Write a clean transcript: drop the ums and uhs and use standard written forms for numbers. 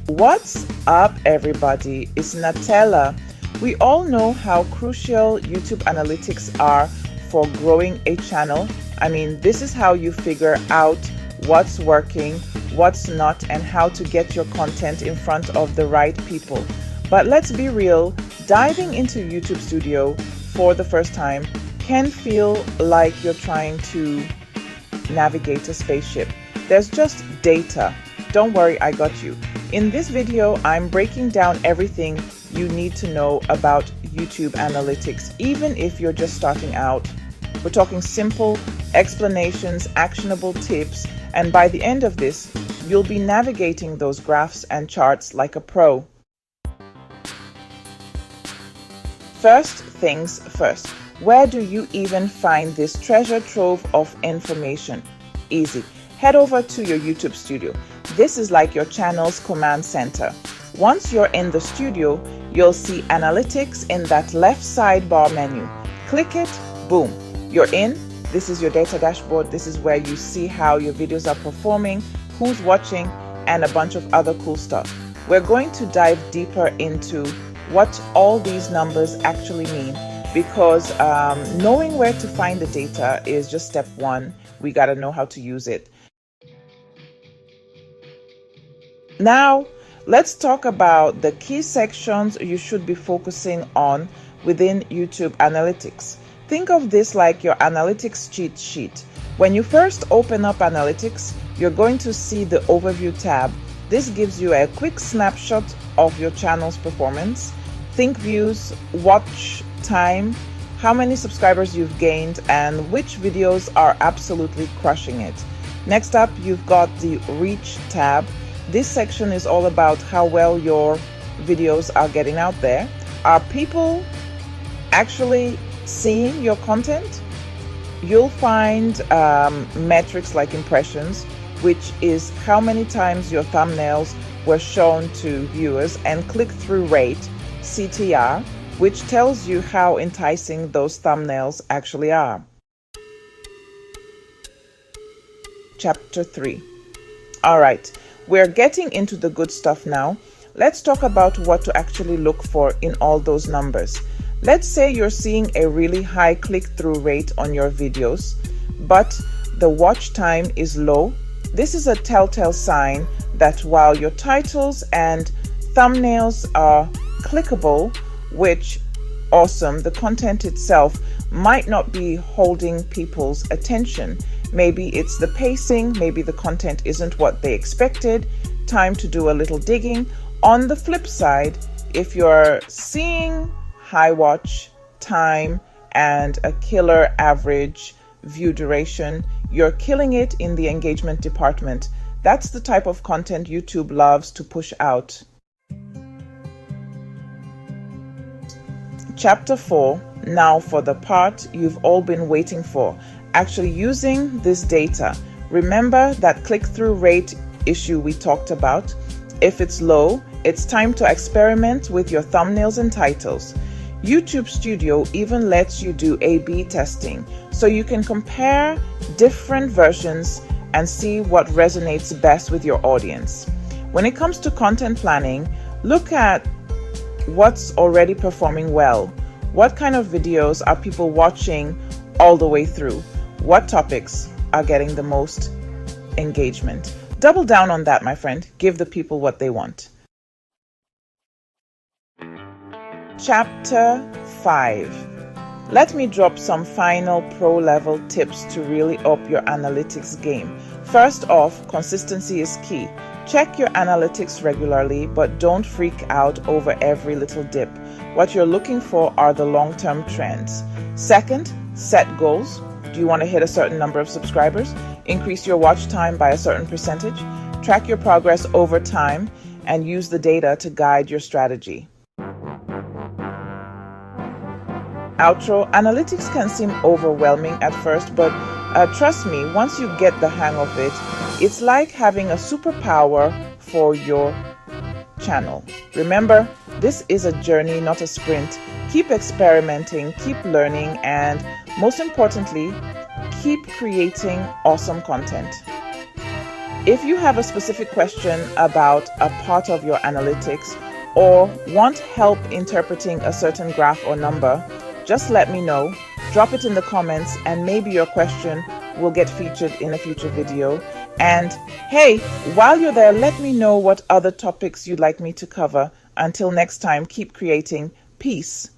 What's up, everybody? It's Natella. We all know how crucial YouTube analytics are for growing a channel. I mean, this is how you figure out what's working, what's not, and how to get your content in front of the right people. But let's be real, diving into YouTube Studio for the first time can feel like you're trying to navigate a spaceship. There's just data. Don't worry, I got you. In this video, I'm breaking down everything you need to know about YouTube analytics, even if you're just starting out. We're talking simple explanations, actionable tips, and by the end of this, you'll be navigating those graphs and charts like a pro. First things first, where do you even find this treasure trove of information? Easy. Head over to your YouTube Studio. This is like your channel's command center. Once you're in the studio, you'll see analytics in that left sidebar menu. Click it, boom, you're in. This is your data dashboard. This is where you see how your videos are performing, who's watching, and a bunch of other cool stuff. We're going to dive deeper into what all these numbers actually mean, because knowing where to find the data is just step one. We got to know how to use it. Now, let's talk about the key sections you should be focusing on within YouTube Analytics. Think of this like your analytics cheat sheet. When you first open up Analytics, you're going to see the Overview tab. This gives you a quick snapshot of your channel's performance. Think views, watch time, how many subscribers you've gained, and which videos are absolutely crushing it. Next up, you've got the Reach tab. This section is all about how well your videos are getting out there. Are people actually seeing your content? You'll find metrics like impressions, which is how many times your thumbnails were shown to viewers, and click-through rate, CTR, which tells you how enticing those thumbnails actually are. Chapter 3. All right. We're getting into the good stuff now. Let's talk about what to actually look for in all those numbers. Let's say you're seeing a really high click-through rate on your videos, but the watch time is low. This is a telltale sign that while your titles and thumbnails are clickable, which awesome, the content itself might not be holding people's attention. Maybe it's the pacing, maybe the content isn't what they expected. Time to do a little digging. On the flip side, if you're seeing high watch time and a killer average view duration, you're killing it in the engagement department. That's the type of content YouTube loves to push out. Chapter 4, now for the part you've all been waiting for. Actually using this data. Remember that click-through rate issue we talked about? If it's low, it's time to experiment with your thumbnails and titles. YouTube Studio even lets you do A/B testing, so you can compare different versions and see what resonates best with your audience. When it comes to content planning, look at what's already performing well. What kind of videos are people watching all the way through? What topics are getting the most engagement? Double down on that, my friend. Give the people what they want. Chapter 5. Let me drop some final pro-level tips to really up your analytics game. First off, consistency is key. Check your analytics regularly, but don't freak out over every little dip. What you're looking for are the long-term trends. Second, set goals. Do you want to hit a certain number of subscribers? Increase your watch time by a certain percentage? Track your progress over time and use the data to guide your strategy. Outro. Analytics can seem overwhelming at first, but trust me, once you get the hang of it, it's like having a superpower for your channel. Remember, this is a journey, not a sprint. Keep experimenting, keep learning, and most importantly, keep creating awesome content. If you have a specific question about a part of your analytics or want help interpreting a certain graph or number, just let me know. Drop it in the comments and maybe your question will get featured in a future video. And hey, while you're there, let me know what other topics you'd like me to cover. Until next time, keep creating. Peace.